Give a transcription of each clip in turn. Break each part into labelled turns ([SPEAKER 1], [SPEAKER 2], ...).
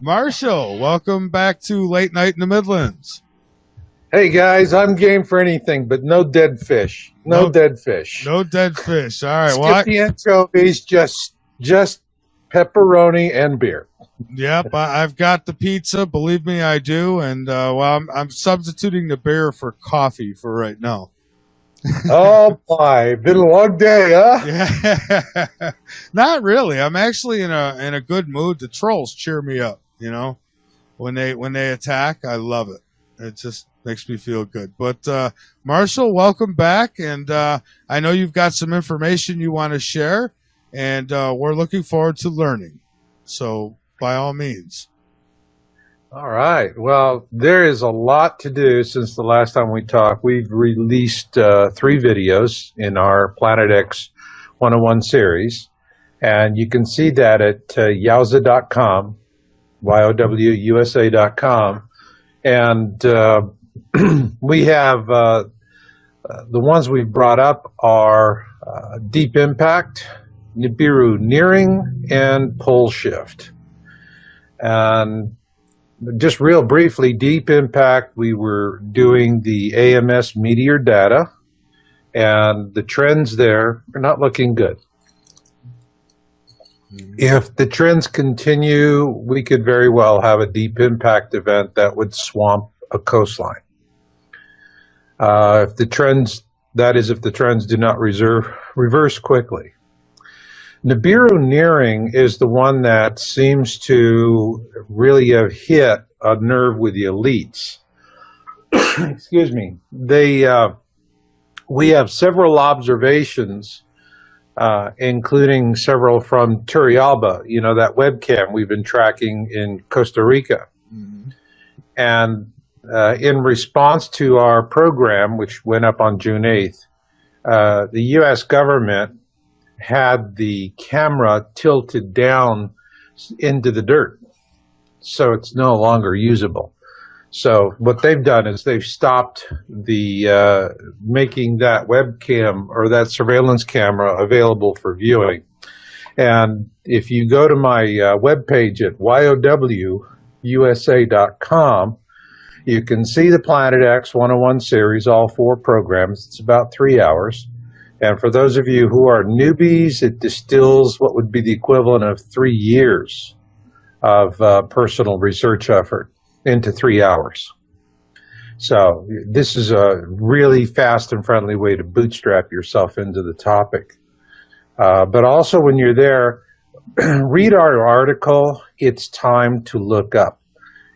[SPEAKER 1] Marshall, welcome back to Late Night in the Midlands.
[SPEAKER 2] Hey guys, I'm game for anything, but no dead fish. No dead fish.
[SPEAKER 1] No dead fish. All right.
[SPEAKER 2] Skip the anchovies, just pepperoni and beer.
[SPEAKER 1] Yep, I've got the pizza. Believe me, I do. And I'm substituting the beer for coffee for right now.
[SPEAKER 2] Oh boy, been a long day, huh?
[SPEAKER 1] Yeah, not really. I'm actually in a good mood. The trolls cheer me up. You know, when they attack, I love it. It just makes me feel good. But Marshall, welcome back, and I know you've got some information you want to share, and we're looking forward to learning. So by all means.
[SPEAKER 2] All right. Well, there is a lot to do since the last time we talked. We've released 3 videos in our Planet X 101 series, and you can see that at yowza.com, YOWUSA.com, and we have the ones we've brought up are Deep Impact, Nibiru Nearing, and Pole Shift. And just real briefly, Deep Impact, we were doing the AMS meteor data, and the trends there are not looking good. If the trends continue, we could very well have a deep impact event that would swamp a coastline. If the trends do not reverse quickly. Nibiru Nearing is the one that seems to really have hit a nerve with the elites. Excuse me. We have several observations, including several from Turrialba, you know, that webcam we've been tracking in Costa Rica. Mm-hmm. And in response to our program, which went up on June 8th, the U.S. government had the camera tilted down into the dirt, so it's no longer usable. So what they've done is they've stopped the making that webcam or that surveillance camera available for viewing. And if you go to my webpage at YOWUSA.com, you can see the Planet X 101 series, all 4 programs. It's about 3 hours. And for those of you who are newbies, it distills what would be the equivalent of 3 years of personal research effort into 3 hours. So this is a really fast and friendly way to bootstrap yourself into the topic. But also when you're there, read our article, It's Time to Look Up.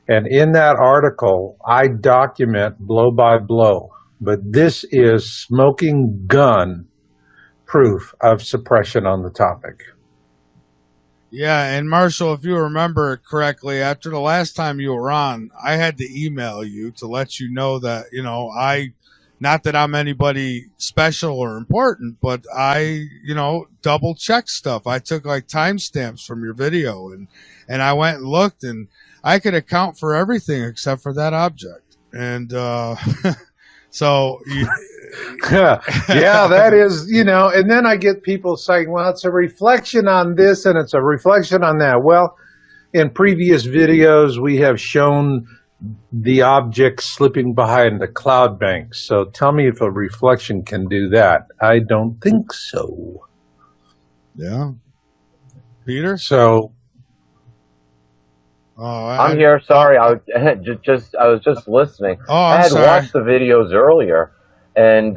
[SPEAKER 2] And in that article, I document blow by blow. But this is smoking gun proof of suppression on the topic.
[SPEAKER 1] Yeah, and Marshall, if you remember correctly, after the last time you were on, I had to email you to let you know that, you know, not that I'm anybody special or important, but I, you know, double checked stuff. I took like timestamps from your video and I went and looked, and I could account for everything except for that object. And so
[SPEAKER 2] yeah, that is, you know, and then I get people saying, well, it's a reflection on this and it's a reflection on that. Well, in previous videos, we have shown the object slipping behind the cloud bank. So tell me if a reflection can do that. I don't think so.
[SPEAKER 1] Yeah. Peter?
[SPEAKER 2] So.
[SPEAKER 3] I'm here. Sorry, I was just listening.
[SPEAKER 1] Oh,
[SPEAKER 3] I had watched the videos earlier, and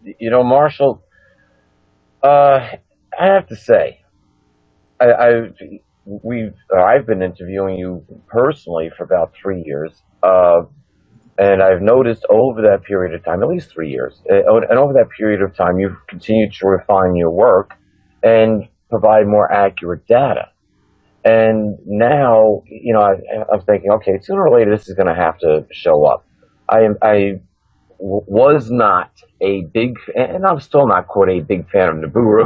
[SPEAKER 3] you know, Marshall, I have to say, I've been interviewing you personally for about 3 years, and I've noticed over that period of time, at least 3 years, and over that period of time, you've continued to refine your work and provide more accurate data. And now, you know, I'm thinking, okay, sooner or later this is going to have to show up. I was not a big, and I'm still not quite a big fan of Nibiru,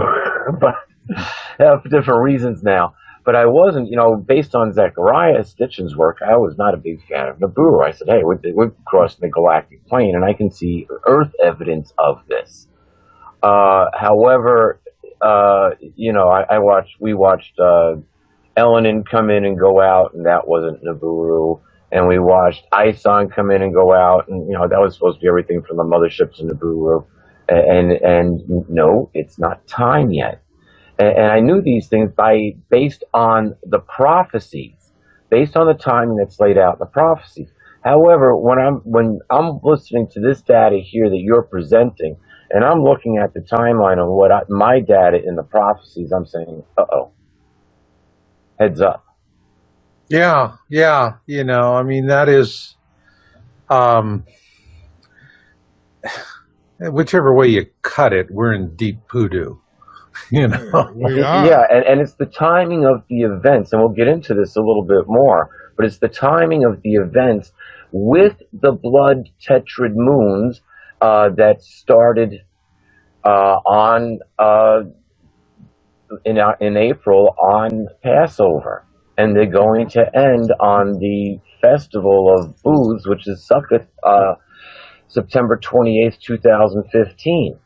[SPEAKER 3] but for different reasons now. But I wasn't, you know, based on Zechariah Stitchin's work, I was not a big fan of Nibiru. I said, hey, we're crossing the galactic plane, and I can see Earth evidence of this. However, you know, we watched Elenin come in and go out, and that wasn't Nibiru. And we watched Ison come in and go out, and that was supposed to be everything from the mothership to Nibiru. And no, it's not time yet. And I knew these things based on the prophecies, based on the timing that's laid out in the prophecies. However, when I'm listening to this data here that you're presenting, and I'm looking at the timeline of what my data in the prophecies, I'm saying, uh-oh, heads up.
[SPEAKER 2] Yeah. I mean, that is, whichever way you cut it, we're in deep poodoo.
[SPEAKER 1] We are.
[SPEAKER 3] Yeah, and it's the timing of the events, and we'll get into this a little bit more, but it's the timing of the events with the blood tetrad moons that started in April on Passover, and they're going to end on the festival of booths, which is Sukkot, September 28th, 2015.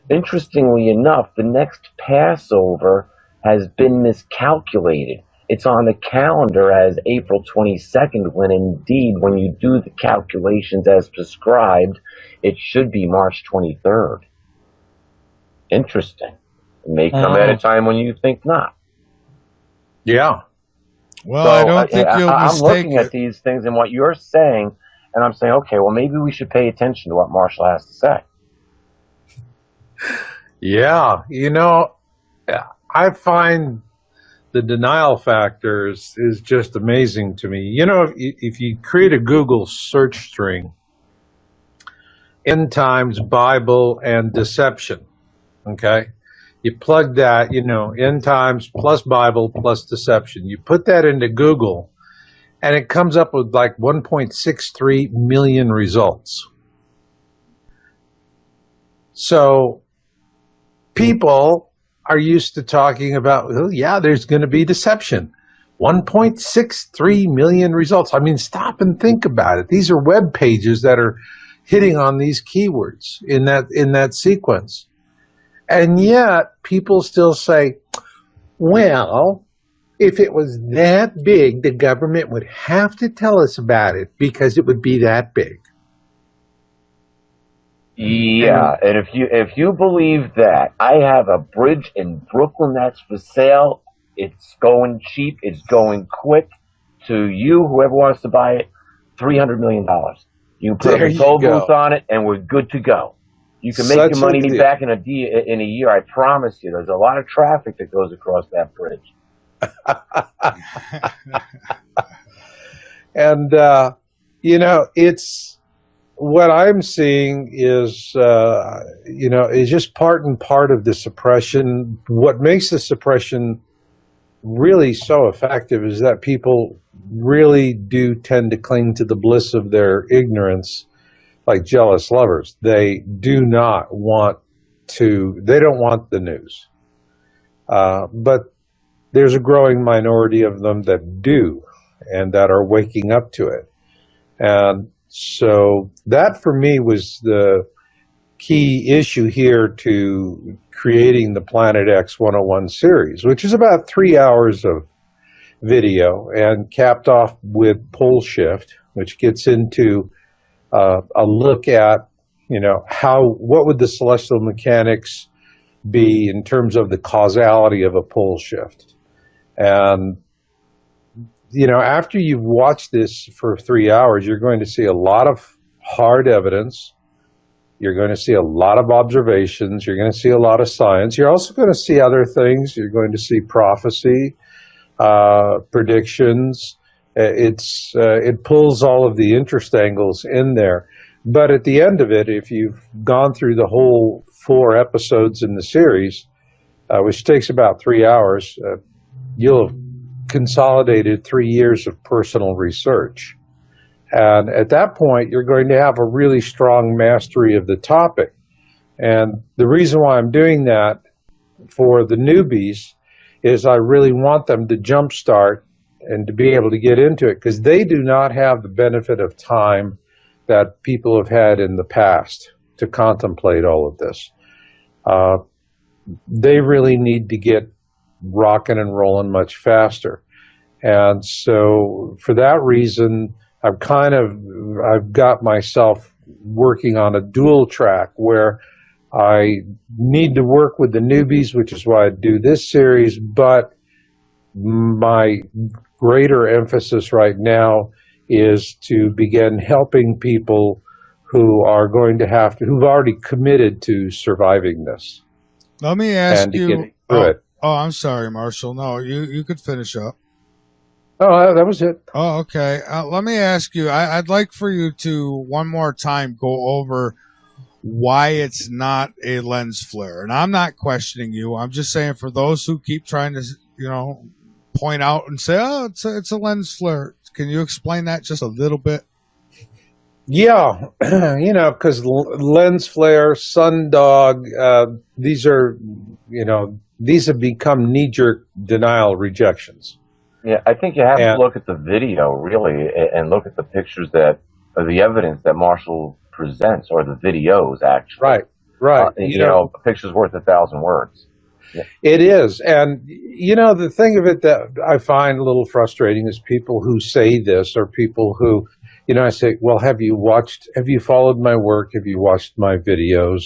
[SPEAKER 3] Interestingly enough, the next Passover has been miscalculated. It's on the calendar as April 22nd, when indeed, when you do the calculations as prescribed, it should be March 23rd. Interesting. It may come at a time when you think not.
[SPEAKER 2] Yeah.
[SPEAKER 1] Well, so I don't think you'll
[SPEAKER 3] I'm
[SPEAKER 1] mistake
[SPEAKER 3] looking at these things and what you're saying, and I'm saying, okay, well, maybe we should pay attention to what Marshall has to say.
[SPEAKER 2] Yeah, I find the denial factors is just amazing to me. If you create a Google search string, end times, Bible, and deception, okay? You plug that, end times plus Bible plus deception. You put that into Google, and it comes up with like 1.63 million results. So people are used to talking about, well, yeah, there's going to be deception. 1.63 million results. I mean, stop and think about it. These are web pages that are hitting on these keywords in that sequence. And yet people still say, well, if it was that big, the government would have to tell us about it because it would be that big.
[SPEAKER 3] Yeah, and if you believe that, I have a bridge in Brooklyn that's for sale. It's going cheap. It's going quick. To you, whoever wants to buy it, $300 million. You can put a toll booth on it, and we're good to go. You can make your money back in a year. I promise you. There's a lot of traffic that goes across that bridge.
[SPEAKER 2] And it's. What I'm seeing is, is just part and part of the suppression. What makes the suppression really so effective is that people really do tend to cling to the bliss of their ignorance like jealous lovers. They do not want they don't want the news. But there's a growing minority of them that do and that are waking up to it. And so that for me was the key issue here to creating the Planet X 101 series, which is about 3 hours of video and capped off with pole shift, which gets into a look at, what would the celestial mechanics be in terms of the causality of a pole shift. And after you've watched this for 3 hours, you're going to see a lot of hard evidence. You're going to see a lot of observations. You're going to see a lot of science. You're also going to see other things. You're going to see prophecy, predictions. It pulls all of the interest angles in there. But at the end of it, if you've gone through the whole 4 episodes in the series, which takes about 3 hours, you'll have consolidated 3 years of personal research. And at that point, you're going to have a really strong mastery of the topic. And the reason why I'm doing that for the newbies is I really want them to jumpstart and to be able to get into it, because they do not have the benefit of time that people have had in the past to contemplate all of this. They really need to get rocking and rolling much faster. And so for that reason, I've got myself working on a dual track where I need to work with the newbies, which is why I do this series, but my greater emphasis right now is to begin helping people who are going to who've already committed to surviving this.
[SPEAKER 1] Let me ask
[SPEAKER 2] and to
[SPEAKER 1] you.
[SPEAKER 2] get through it.
[SPEAKER 1] Oh, I'm sorry, Marshall. No, you could finish up.
[SPEAKER 2] Oh, that was it.
[SPEAKER 1] Oh, okay. Let me ask you. I'd like for you to one more time go over why it's not a lens flare. And I'm not questioning you. I'm just saying for those who keep trying to, point out and say, "Oh, it's a lens flare." Can you explain that just a little bit?
[SPEAKER 2] Yeah, because lens flare, sundog, these have become knee-jerk denial rejections.
[SPEAKER 3] Yeah, I think you have to look at the video, really, and look at the pictures or the evidence that Marshall presents, or the videos, actually.
[SPEAKER 2] Right.
[SPEAKER 3] A picture's worth 1,000 words. Yeah.
[SPEAKER 2] It is. And, the thing of it that I find a little frustrating is people who say this, or people who, I say, well, have you followed my work? Have you watched my videos?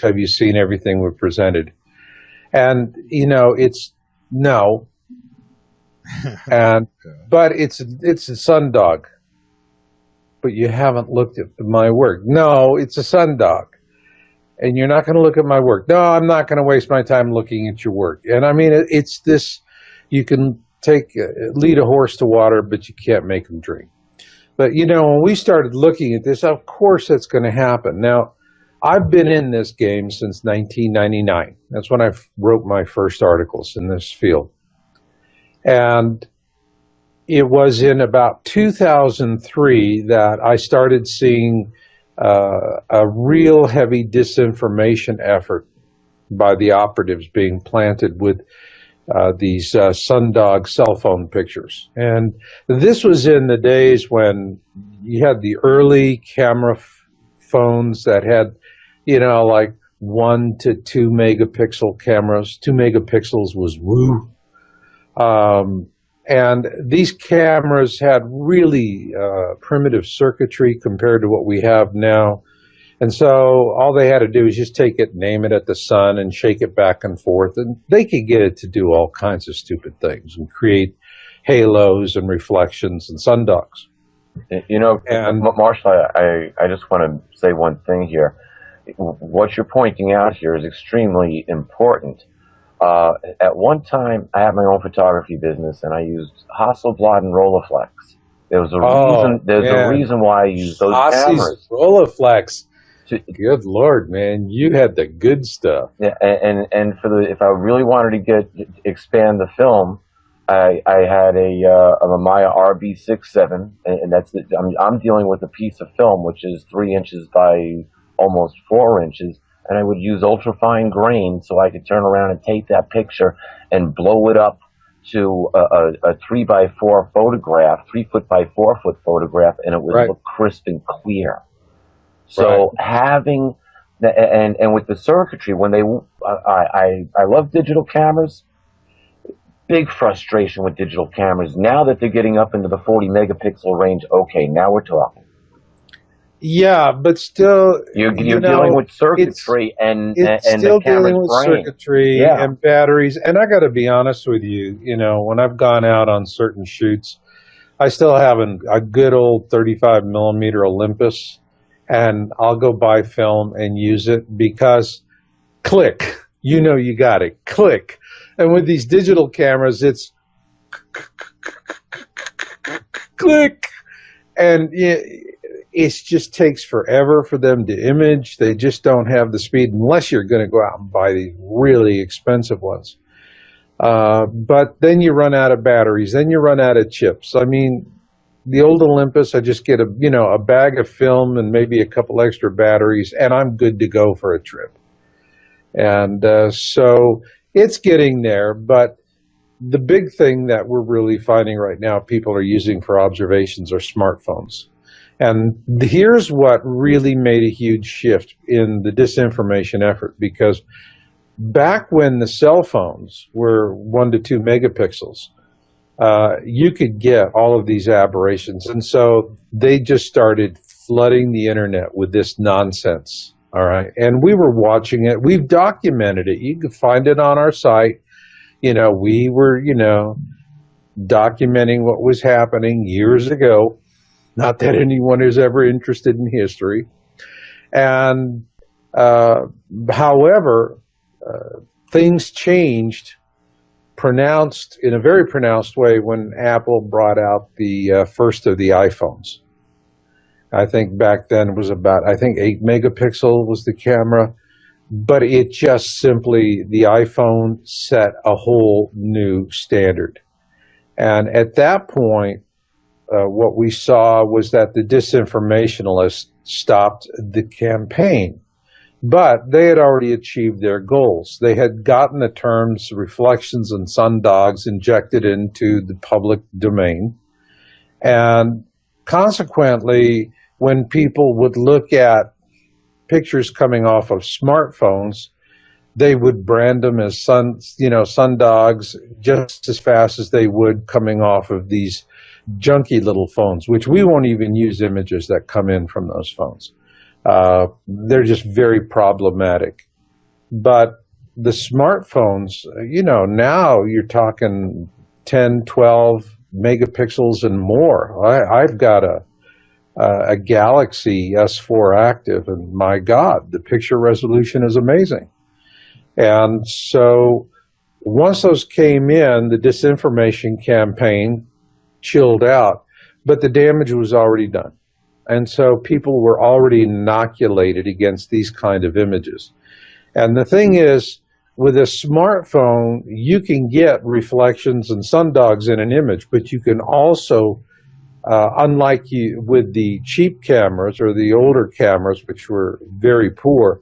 [SPEAKER 2] Have you seen everything we've presented? And, it's no. But it's a sundog. But you haven't looked at my work. No, it's a sundog. And you're not going to look at my work. No, I'm not going to waste my time looking at your work. And I mean, it's this, you can lead a horse to water, but you can't make him drink. But, when we started looking at this, of course that's going to happen. Now, I've been in this game since 1999. That's when I wrote my first articles in this field. And it was in about 2003 that I started seeing a real heavy disinformation effort by the operatives being planted with these sundog cell phone pictures. And this was in the days when you had the early camera phones that had, like 1 to 2 megapixel cameras. 2 megapixels was woo. And these cameras had really primitive circuitry compared to what we have now. And so all they had to do was just take it, name it at the sun, and shake it back and forth. And they could get it to do all kinds of stupid things and create halos and reflections and sundogs.
[SPEAKER 3] And Marshall, I just want to say one thing here. What you're pointing out here is extremely important. At one time, I had my own photography business, and I used Hasselblad and Rolleiflex. There was a reason why I used those cameras.
[SPEAKER 2] Rolleiflex. Good Lord, man, you had the good stuff.
[SPEAKER 3] Yeah, and if I really wanted to expand the film, I had a Maya RB67, and that's I'm dealing with a piece of film which is 3 inches by almost 4 inches. And I would use ultrafine grain so I could turn around and take that picture and blow it up to a 3x4 photograph, 3 foot by 4 foot photograph, and it would look crisp and clear. So having and with the circuitry, when I love digital cameras. Big frustration with digital cameras. Now that they're getting up into the 40 megapixel range, okay, now we're talking.
[SPEAKER 2] Yeah, but still,
[SPEAKER 3] you're dealing with circuitry and
[SPEAKER 2] still
[SPEAKER 3] the camera's
[SPEAKER 2] dealing with
[SPEAKER 3] brain.
[SPEAKER 2] Circuitry and batteries. And I got to be honest with you, when I've gone out on certain shoots, I still have a good old 35 millimeter Olympus, and I'll go buy film and use it because click, you got it, click. And with these digital cameras, it's click, and it just takes forever for them to image. They just don't have the speed unless you're going to go out and buy these really expensive ones. But then you run out of batteries. Then you run out of chips. I mean, the old Olympus, I just get a bag of film and maybe a couple extra batteries, and I'm good to go for a trip. And so it's getting there. But the big thing that we're really finding right now people are using for observations are smartphones. And here's what really made a huge shift in the disinformation effort, because back when the cell phones were 1 to 2 megapixels, you could get all of these aberrations. And so they just started flooding the internet with this nonsense. All right. And we were watching it. We've documented it. You can find it on our site. We were, documenting what was happening years ago. Not that anyone is ever interested in history. And however, things changed in a very pronounced way when Apple brought out the first of the iPhones. I think back then it was about, 8 megapixel was the camera, but it just simply, the iPhone set a whole new standard. And at that point, what we saw was that the disinformationalists stopped the campaign. But they had already achieved their goals. They had gotten the terms reflections and sundogs injected into the public domain. And consequently, when people would look at pictures coming off of smartphones, they would brand them as sundogs just as fast as they would coming off of these junky little phones, which we won't even use images that come in from those phones. They're just very problematic. But the smartphones, now you're talking 10, 12 megapixels and more. I've got a Galaxy S4 Active, and my God, the picture resolution is amazing. And so once those came in, the disinformation campaign chilled out, but the damage was already done. And so people were already inoculated against these kind of images. And the thing is, with a smartphone, you can get reflections and sundogs in an image, but you can also, unlike with the cheap cameras or the older cameras, which were very poor,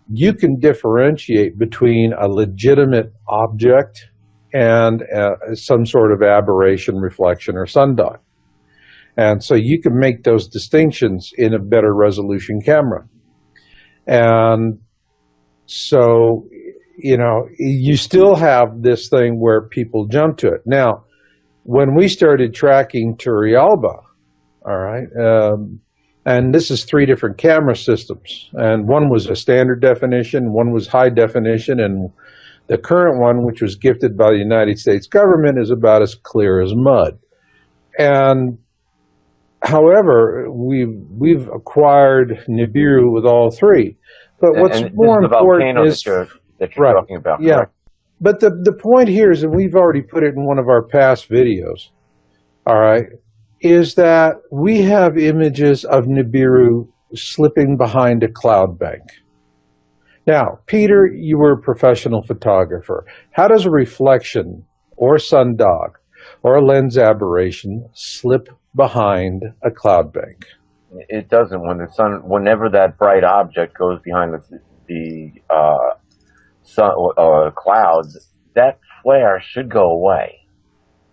[SPEAKER 2] you can differentiate between a legitimate object and some sort of aberration, reflection, or sundog. And so you can make those distinctions in a better resolution camera. And so, you still have this thing where people jump to it. Now, when we started tracking Turrialba, all right, and this is 3 different camera systems, and one was a standard definition, one was high definition, and the current one, which was gifted by the United States government, is about as clear as mud. And however, we've acquired Nibiru with all 3. But what's more important is
[SPEAKER 3] that you're talking about.
[SPEAKER 2] Yeah. Correct? But the point here is, and we've already put it in one of our past videos, all right, is that we have images of Nibiru slipping behind a cloud bank. Now, Peter, you were a professional photographer. How does a reflection or sundog or a lens aberration slip behind a cloud bank?
[SPEAKER 3] It doesn't. Whenever that bright object goes behind the clouds, that flare should go away.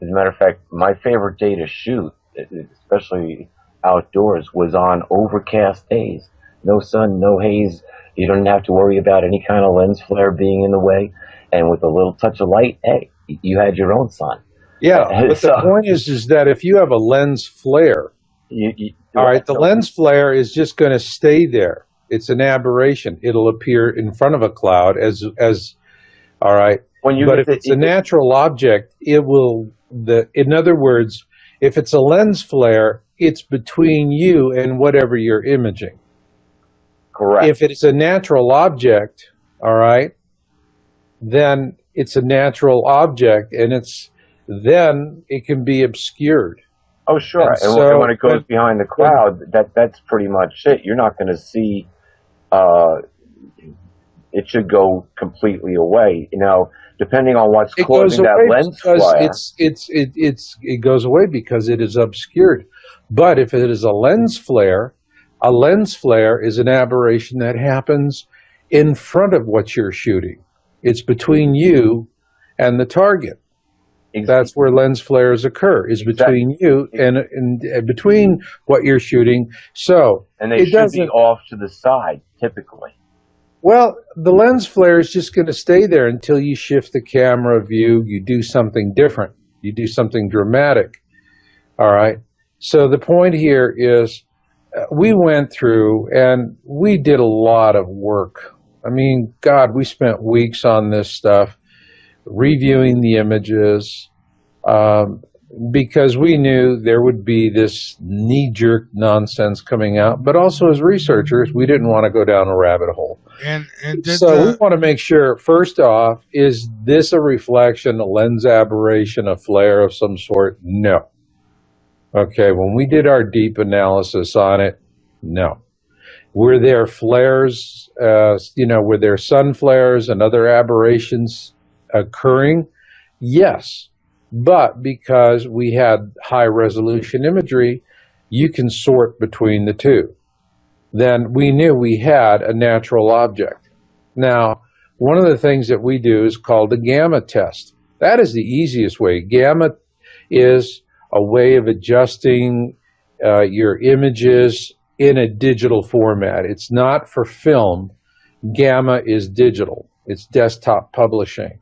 [SPEAKER 3] As a matter of fact, my favorite day to shoot, especially outdoors, was on overcast days. No sun, no haze. You don't have to worry about any kind of lens flare being in the way. And with a little touch of light, hey, you had your own sun.
[SPEAKER 2] Yeah, but the point is that if you have a lens flare, all right, the lens flare is just going to stay there. It's an aberration. It'll appear in front of a cloud as all right. But if it's a natural object, it will. In other words, if it's a lens flare, it's between you and whatever you're imaging.
[SPEAKER 3] Correct.
[SPEAKER 2] If it's a natural object, all right, then it's a natural object, and then it can be obscured.
[SPEAKER 3] Oh, sure. And when it goes behind the cloud, that's pretty much it. You're not going to see. It should go completely away. Depending on what's causing that lens flare.
[SPEAKER 2] It goes away because it is obscured. But if it is a lens flare is an aberration that happens in front of what you're shooting. It's between you and the target. Exactly. That's where lens flares occur, is between you and between what you're shooting.
[SPEAKER 3] And they should be off to the side, typically.
[SPEAKER 2] Well, the lens flare is just going to stay there until you shift the camera view, you do something different. You do something dramatic. All right. So the point here is we went through and we did a lot of work. I mean, God, we spent weeks on this stuff, reviewing the images, because we knew there would be this knee-jerk nonsense coming out. But also as researchers, we didn't want to go down a rabbit hole.
[SPEAKER 1] And
[SPEAKER 2] so we want to make sure, first off, is this a reflection, a lens aberration, a flare of some sort? No. Okay, when we did our deep analysis on it, no. Were there flares, were there sun flares and other aberrations occurring? Yes. But because we had high resolution imagery, you can sort between the two. Then we knew we had a natural object. Now, one of the things that we do is called the gamma test. That is the easiest way. Gamma is a way of adjusting your images in a digital format. It's not for film. Gamma is digital. It's desktop publishing.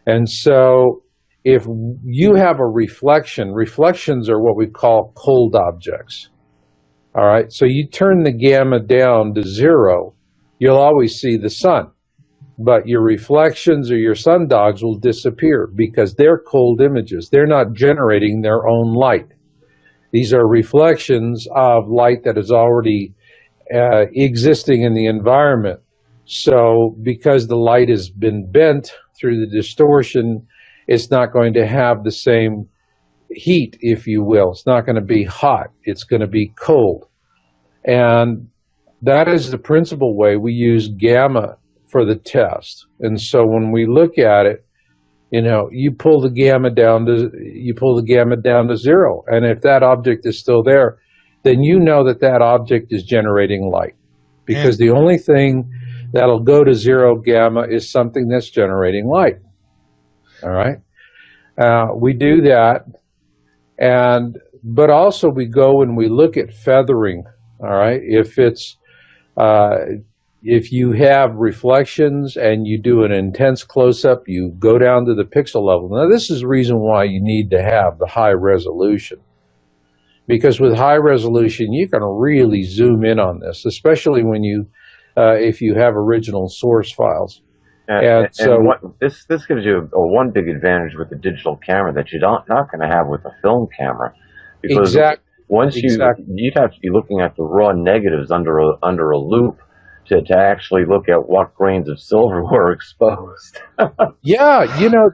[SPEAKER 2] And so if you have a reflection, reflections are what we call cold objects. All right, so you turn the gamma down to 0, you'll always see the sun. But your reflections or your sundogs will disappear because they're cold images. They're not generating their own light. These are reflections of light that is already existing in the environment. So because the light has been bent through the distortion, it's not going to have the same heat, if you will. It's not going to be hot. It's going to be cold. And that is the principal way we use gamma for the test. And so when we look at it, you pull the gamma down to 0. And if that object is still there, then you know that that object is generating light. Because the only thing that'll go to 0 gamma is something that's generating light. All right. We do that. But also we go and we look at feathering. All right. If you have reflections and you do an intense close-up, you go down to the pixel level. Now, this is the reason why you need to have the high resolution. Because with high resolution, you can really zoom in on this, especially when if you have original source files.
[SPEAKER 3] This gives you one big advantage with the digital camera that you're not going to have with a film camera. Because you'd have to be looking at the raw negatives under a loop to actually look at what grains of silver were exposed.
[SPEAKER 2] Yeah,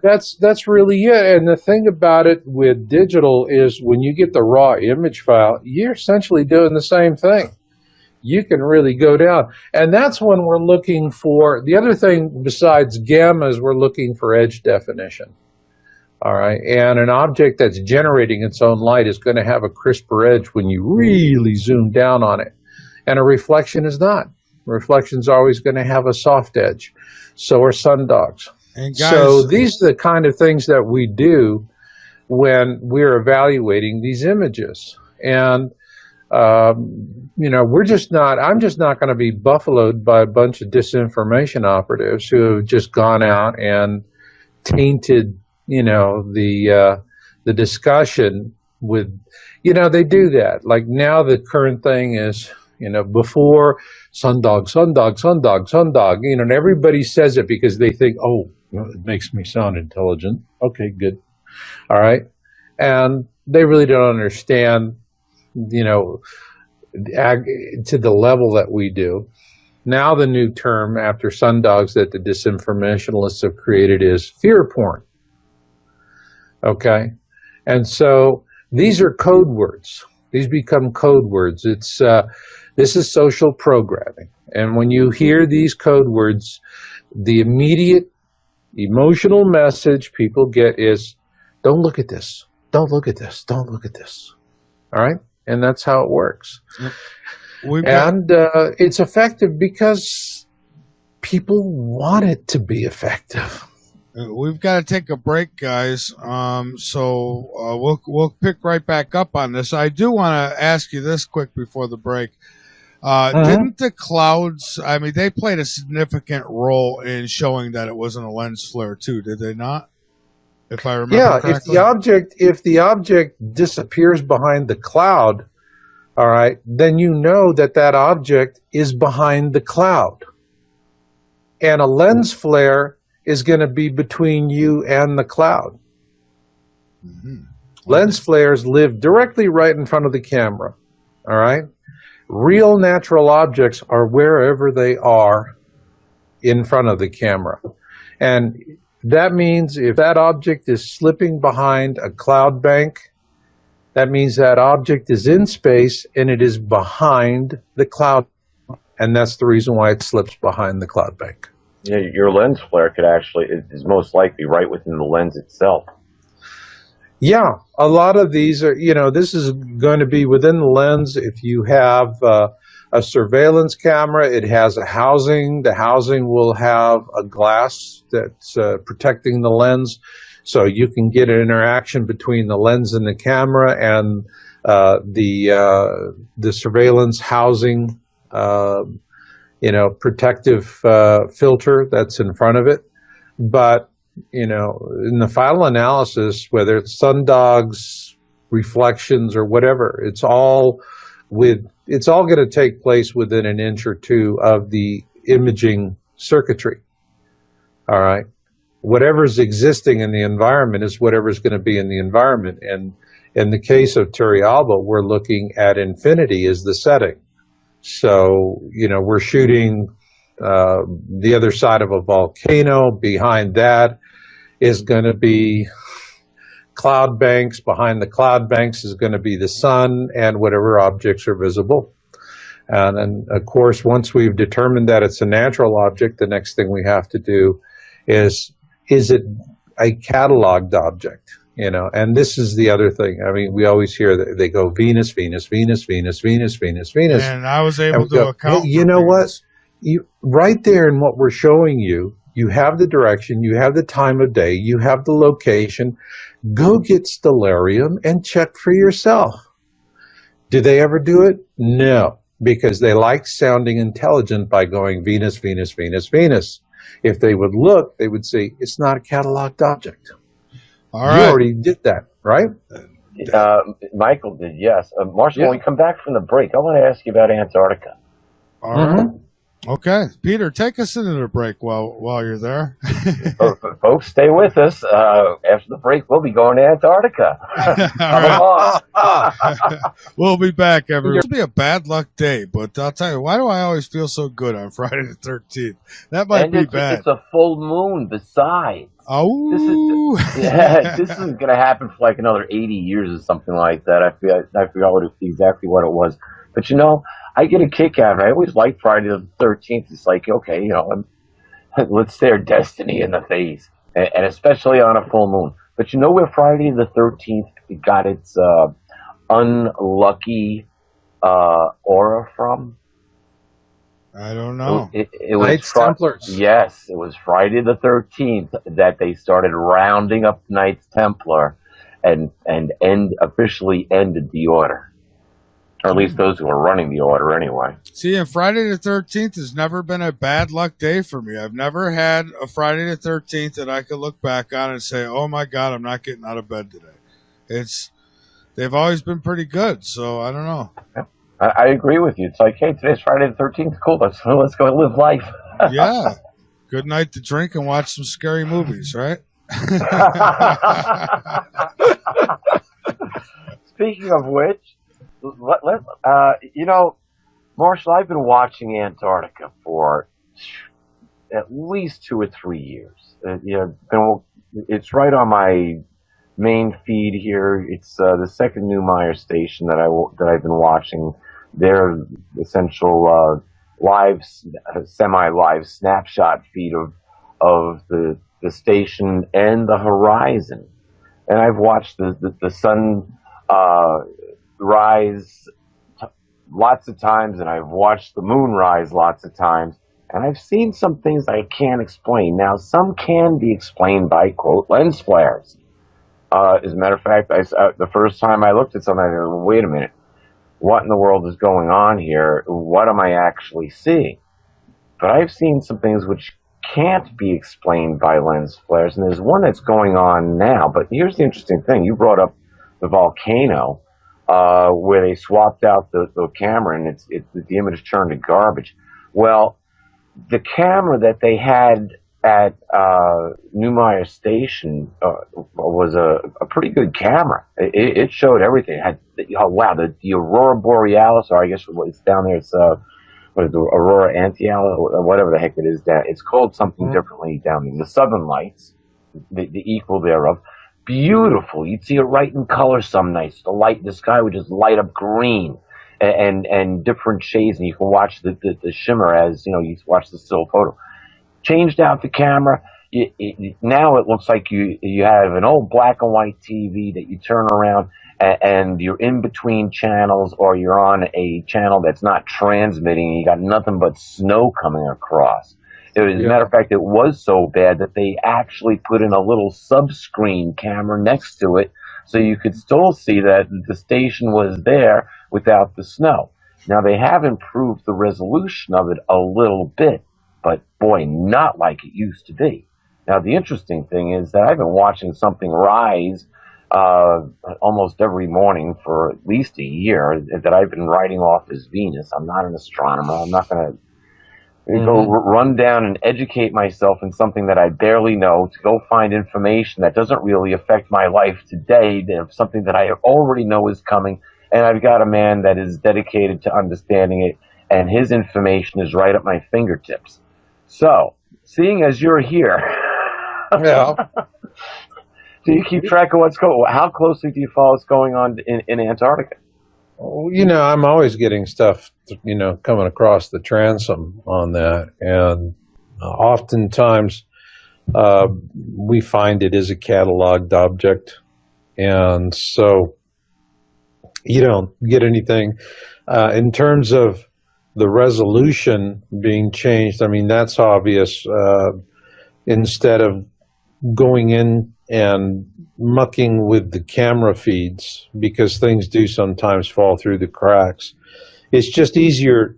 [SPEAKER 2] that's really it. And the thing about it with digital is when you get the raw image file, you're essentially doing the same thing. You can really go down. And that's when we're looking for, the other thing besides gamma is we're looking for edge definition. All right, and an object that's generating its own light is going to have a crisper edge when you really zoom down on it. And a reflection is not. Reflection's always going to have a soft edge. So are sundogs. So these are the kind of things that we do when we're evaluating these images. And, I'm just not going to be buffaloed by a bunch of disinformation operatives who have just gone out and tainted, the discussion with, they do that. Like now the current thing is, before sundog, and everybody says it because they think, oh, it makes me sound intelligent. Okay, good. All right. And they really don't understand, to the level that we do. Now the new term after sundogs that the disinformationalists have created is fear porn. Okay. And so these are code words. These become code words. This is social programming. And when you hear these code words, the immediate emotional message people get is, don't look at this. Don't look at this. Don't look at this. All right? And that's how it works. It's effective because people want it to be effective.
[SPEAKER 1] We've got to take a break, guys. So we'll pick right back up on this. I do want to ask you this quick before the break. Didn't the clouds, they played a significant role in showing that it wasn't a lens flare too, did they not? if I remember
[SPEAKER 2] Yeah, if
[SPEAKER 1] correctly.
[SPEAKER 2] the object disappears behind the cloud, all right, then you know that that object is behind the cloud. And a lens flare is going to be between you and the cloud.
[SPEAKER 1] Mm-hmm.
[SPEAKER 2] Lens flares live directly right in front of the camera. All right? Real natural objects are wherever they are in front of the camera. And that means if that object is slipping behind a cloud bank, that means that object is in space and it is behind the cloud. And that's the reason why it slips behind the cloud bank.
[SPEAKER 3] Yeah, your lens flare could actually is most likely right within the lens itself.
[SPEAKER 2] Yeah, a lot of these are, this is going to be within the lens. If you have a surveillance camera, it has a housing. The housing will have a glass that's protecting the lens, so you can get an interaction between the lens and the camera and the surveillance housing, protective filter that's in front of it. But in the final analysis, whether it's sundogs, reflections, or whatever, it's all going to take place within an inch or two of the imaging circuitry. All right. Whatever's existing in the environment is whatever's going to be in the environment. And in the case of Turrialba, we're looking at infinity as the setting. So, we're shooting the other side of a volcano. Behind that is going to be cloud banks. Behind the cloud banks is going to be the sun and whatever objects are visible. And then, of course, once we've determined that it's a natural object, the next thing we have to do is it a cataloged object? And this is the other thing. I mean, we always hear that they go Venus, Venus, Venus, Venus, Venus, Venus, Venus.
[SPEAKER 1] And I was able to account.
[SPEAKER 2] Hey, you know what? Right there in what we're showing you, you have the direction, you have the time of day, you have the location. Go get Stellarium and check for yourself. Do they ever do it? No, because they like sounding intelligent by going Venus, Venus, Venus, Venus. If they would look, they would see it's not a cataloged object.
[SPEAKER 1] All right.
[SPEAKER 2] You already did that, right?
[SPEAKER 3] Michael did, yes. Marshall, when we come back from the break, I want to ask you about Antarctica.
[SPEAKER 1] All right. Okay, Peter, take us into the break while you're there.
[SPEAKER 3] Folks, stay with us. After the break, we'll be going to Antarctica.
[SPEAKER 1] We'll be back, everyone. It'll be a bad luck day, but I'll tell you, why do I always feel so good on Friday the 13th? That might be bad.
[SPEAKER 3] It's a full moon besides.
[SPEAKER 1] Oh,
[SPEAKER 3] this is going to happen for like another 80 years or something like that. I forgot exactly what it was. But I get a kick out of it. I always like Friday the 13th. It's like, okay, let's stare destiny in the face, and especially on a full moon. But where Friday the 13th got its unlucky aura from?
[SPEAKER 1] I don't know.
[SPEAKER 3] It was
[SPEAKER 2] Knights Templars.
[SPEAKER 3] Yes, it was Friday the 13th that they started rounding up Knights Templar and officially ended the order. Or at least those who are running the order anyway.
[SPEAKER 1] See, and Friday the 13th has never been a bad luck day for me. I've never had a Friday the 13th that I could look back on and say, oh my God, I'm not getting out of bed today. They've always been pretty good, so I don't know.
[SPEAKER 3] I agree with you. It's like, hey, today's Friday the 13th. Cool, let's go live life.
[SPEAKER 1] Yeah. Good night to drink and watch some scary movies, right?
[SPEAKER 3] Speaking of which, Marshall, I've been watching Antarctica for at least 2 or 3 years. It's right on my main feed here. It's the second Newmeyer station that I've been watching. Their essential semi-live snapshot feed of the station and the horizon. And I've watched the sun rise lots of times, and I've watched the moon rise lots of times, and I've seen some things I can't explain. Now, some can be explained by, quote, lens flares. As a matter of fact, the first time I looked at something, I go, wait a minute, what in the world is going on here? What am I actually seeing? But I've seen some things which can't be explained by lens flares, and there's one that's going on now. But here's the interesting thing: you brought up the volcano, where they swapped out the camera, and the image turned to garbage. Well, the camera that they had at Newmeyer Station was a pretty good camera. It showed everything. It had, oh wow, the Aurora Borealis, or I guess it's down there. It's what is the Aurora Borealis, or whatever the heck it is. That it's called something differently down there. The Southern Lights, the equal thereof. Beautiful. You'd see it right in color some nights. The sky would just light up green and different shades, and you can watch the shimmer as you watch the still photo. Changed out the camera. Now it looks like you have an old black and white TV that you turn around and you're in between channels, or you're on a channel that's not transmitting, and you got nothing but snow coming across. As a matter of fact, it was so bad that they actually put in a little sub-screen camera next to it, so you could still see that the station was there without the snow. Now, they have improved the resolution of it a little bit, but boy, not like it used to be. Now, the interesting thing is that I've been watching something rise almost every morning for at least a year that I've been writing off as Venus. I'm not an astronomer. I'm not going to go run down and educate myself in something that I barely know, to go find information that doesn't really affect my life today, something that I already know is coming, and I've got a man that is dedicated to understanding it, and his information is right at my fingertips. So, seeing as you're here,
[SPEAKER 2] Yeah.
[SPEAKER 3] do you keep track of what's going on? How closely do you follow what's going on in Antarctica?
[SPEAKER 2] I'm always getting stuff, coming across the transom on that. And oftentimes we find it is a cataloged object. And so you don't get anything. In terms of the resolution being changed, I mean, that's obvious. Instead of going in and mucking with the camera feeds, because things do sometimes fall through the cracks, it's just easier,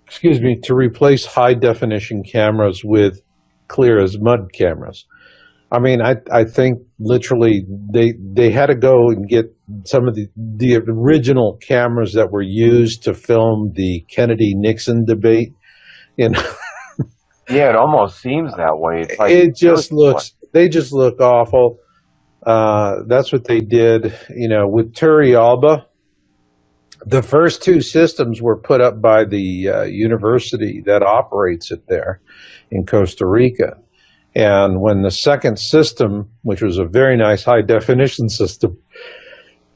[SPEAKER 2] to replace high definition cameras with clear as mud cameras. I mean, I think literally they had to go and get some of the original cameras that were used to film the Kennedy-Nixon debate.
[SPEAKER 3] Yeah, it almost seems that way. It's like,
[SPEAKER 2] they just look awful. That's what they did, with Turrialba. The first two systems were put up by the university that operates it there in Costa Rica. And when the second system, which was a very nice high-definition system,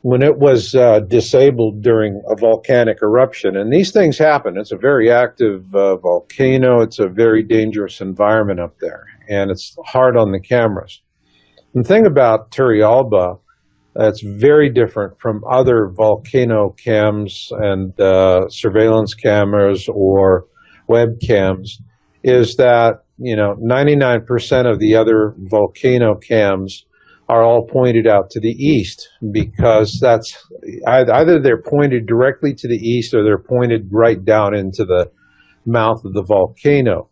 [SPEAKER 2] when it was disabled during a volcanic eruption, and these things happen, it's a very active volcano, it's a very dangerous environment up there, and it's hard on the cameras. The thing about Turrialba that's very different from other volcano cams and surveillance cameras or webcams is that 99% of the other volcano cams are all pointed out to the east, because that's either they're pointed directly to the east or they're pointed right down into the mouth of the volcano.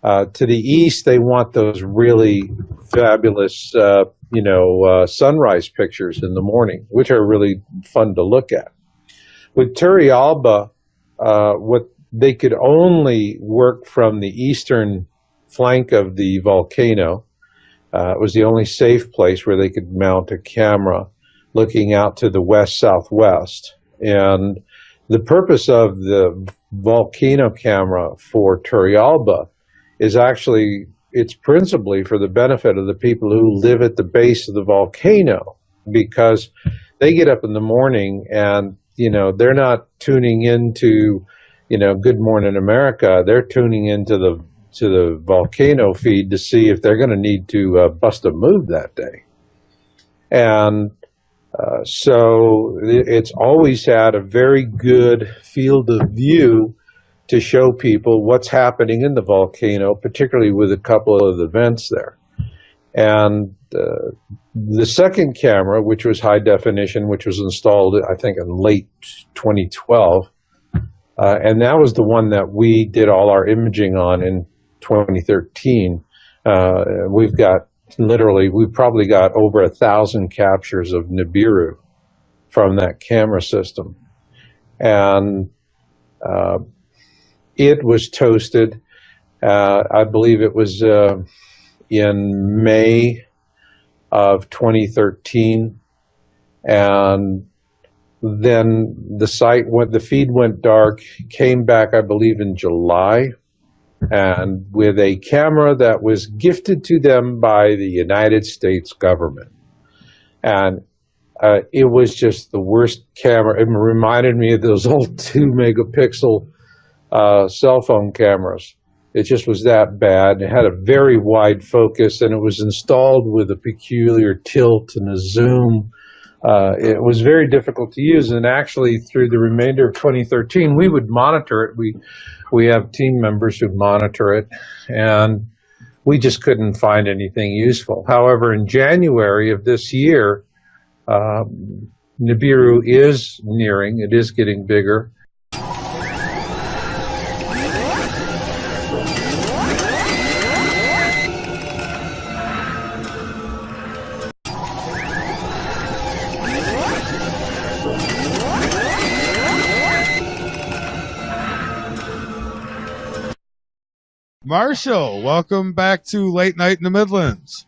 [SPEAKER 2] To the east, they want those really fabulous, sunrise pictures in the morning, which are really fun to look at. With Turrialba, what they could only work from the eastern flank of the volcano. It was the only safe place where they could mount a camera looking out to the west-southwest. And the purpose of the volcano camera for Turrialba is actually, it's principally for the benefit of the people who live at the base of the volcano, because they get up in the morning and, they're not tuning into, Good Morning America. They're tuning into the volcano feed to see if they're going to need to bust a move that day. And so it's always had a very good field of view to show people what's happening in the volcano, particularly with a couple of events there. And the second camera, which was high definition, which was installed, I think, in late 2012, and that was the one that we did all our imaging on. And 2013, we've probably got over 1,000 captures of Nibiru from that camera system. And it was toasted, I believe it was in May of 2013. And then the feed went dark, came back, I believe, in July, and with a camera that was gifted to them by the United States government. And it was just the worst camera. It reminded me of those old 2-megapixel cell phone cameras. It just was that bad. It had a very wide focus, and it was installed with a peculiar tilt and a zoom. It was very difficult to use, and actually through the remainder of 2013, we would monitor it. We have team members who monitor it, and we just couldn't find anything useful. However, in January of this year, Nibiru is nearing. It is getting bigger.
[SPEAKER 1] Marshall, welcome back to Late Night in the Midlands.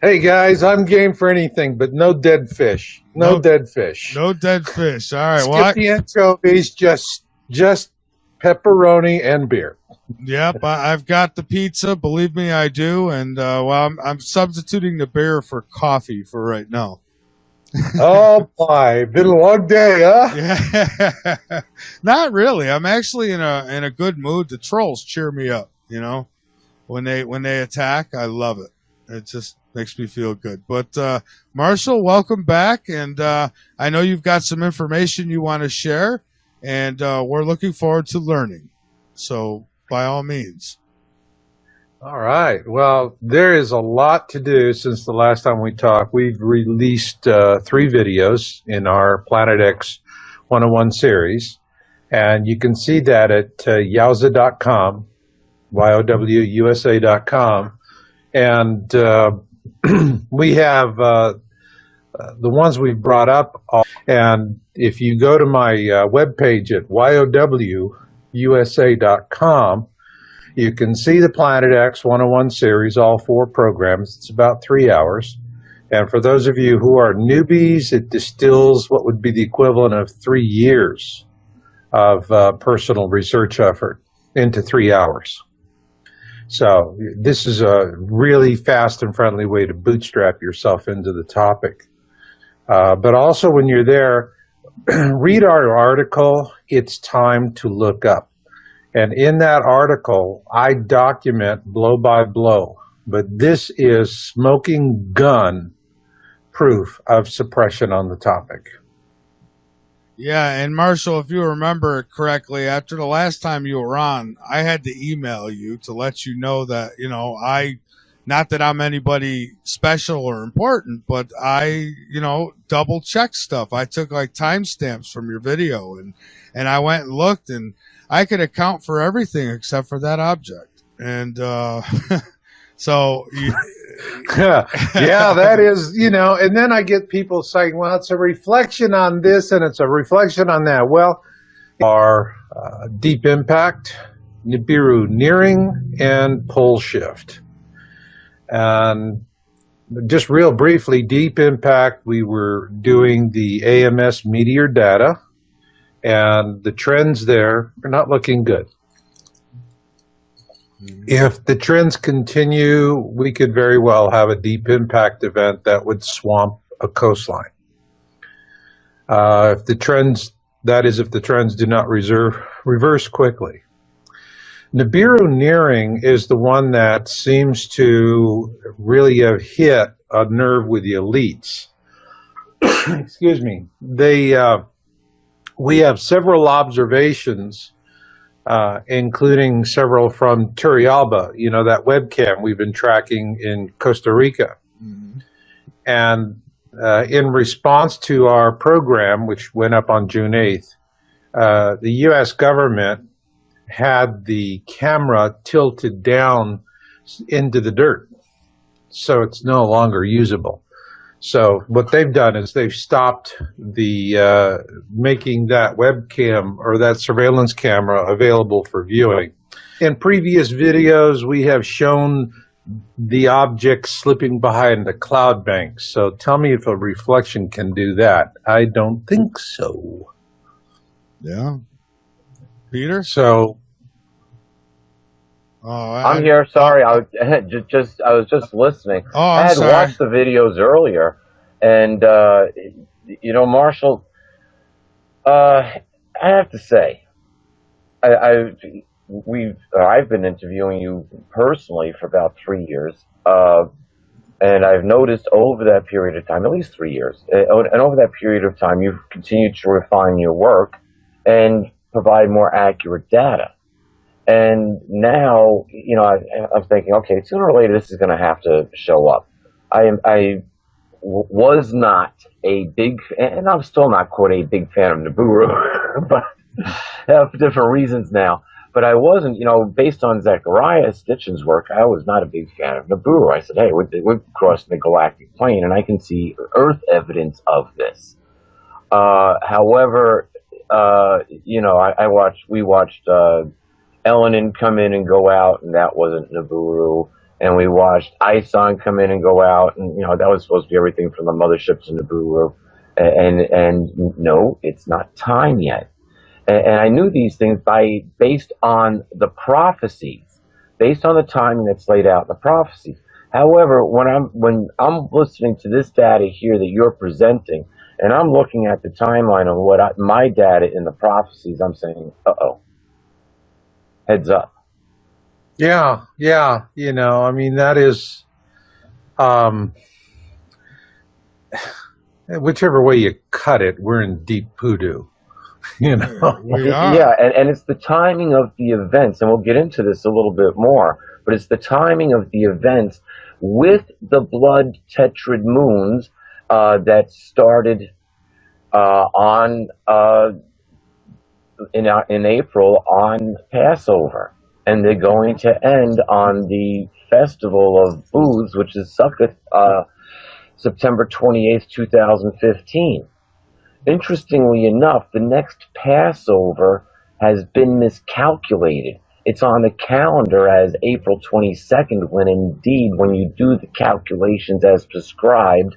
[SPEAKER 2] Hey guys, I'm game for anything, but no dead fish. No dead fish.
[SPEAKER 1] No dead fish. All right.
[SPEAKER 2] Skip the anchovies, just pepperoni and beer.
[SPEAKER 1] Yep, I've got the pizza. Believe me, I do. And I'm substituting the beer for coffee for right now.
[SPEAKER 2] Oh boy, been a long day, huh?
[SPEAKER 1] Yeah. Not really. I'm actually in a good mood. The trolls cheer me up. You know, when they attack, I love it. It just makes me feel good. But Marshall, welcome back, and I know you've got some information you want to share, and we're looking forward to learning. So by all means.
[SPEAKER 2] All right. Well, there is a lot to do since the last time we talked. We've released 3 videos in our Planet X 101 series, and you can see that at yowza.com, YOWUSA.com, and we have the ones we've brought up. And if you go to my webpage at YOWUSA.com, you can see the Planet X 101 series, all 4 programs. It's about 3 hours. And for those of you who are newbies, it distills what would be the equivalent of 3 years of personal research effort into 3 hours. So this is a really fast and friendly way to bootstrap yourself into the topic. But also when you're there, read our article, It's Time to Look Up. And in that article, I document blow by blow. But this is smoking gun proof of suppression on the topic.
[SPEAKER 1] Yeah, and Marshall, if you remember correctly, after the last time you were on, I had to email you to let you know that, not that I'm anybody special or important, but I, double check stuff. I took like timestamps from your video and I went and looked, and I could account for everything except for that object. And so
[SPEAKER 2] yeah, that is, and then I get people saying, well, it's a reflection on this and it's a reflection on that. Well, our deep impact, Nibiru nearing, and pole shift. And just real briefly, deep impact, we were doing the AMS meteor data, and the trends there are not looking good. If the trends continue, we could very well have a deep impact event that would swamp a coastline. If the trends do not reverse quickly. Nibiru nearing is the one that seems to really have hit a nerve with the elites. Excuse me. We have several observations, including several from Turrialba, that webcam we've been tracking in Costa Rica. Mm-hmm. And in response to our program, which went up on June 8th, the U.S. government had the camera tilted down into the dirt, so it's no longer usable. So what they've done is they've stopped the making that webcam or that surveillance camera available for viewing. In previous videos, we have shown the object slipping behind the cloud bank. So tell me if a reflection can do that. I don't think so.
[SPEAKER 1] Yeah. Peter?
[SPEAKER 2] So
[SPEAKER 3] I'm here. Sorry, I was just listening. I had watched the videos earlier, and Marshall, I have to say, I've been interviewing you personally for about 3 years, and I've noticed over that period of time, at least 3 years, and over that period of time, you've continued to refine your work and provide more accurate data. And now, I'm thinking, okay, sooner or later, this is going to have to show up. I was not a big, and I'm still not, quote, a big fan of Nibiru, but for different reasons now. But I wasn't, based on Zechariah Stitchin's work, I was not a big fan of Nibiru. I said, hey, we're crossing the galactic plane, and I can see Earth evidence of this. However, we watched Elenin come in and go out, and that wasn't Nibiru. And we watched Ison come in and go out, and that was supposed to be everything from the mothership to Nibiru. And no, it's not time yet. And I knew these things based on the prophecies, based on the timing that's laid out in the prophecies. However, when I'm listening to this data here that you're presenting, and I'm looking at the timeline of my data in the prophecies, I'm saying, uh-oh, heads up.
[SPEAKER 2] Yeah. I mean, that is, whichever way you cut it, we're in deep poodoo.
[SPEAKER 1] We are.
[SPEAKER 3] Yeah, and it's the timing of the events, and we'll get into this a little bit more, but it's the timing of the events with the blood tetrad moons that started in April on Passover, and they're going to end on the festival of booths, which is Sukkot, September 28th, 2015. Interestingly enough, the next Passover has been miscalculated. It's on the calendar as April 22nd, when indeed, when you do the calculations as prescribed,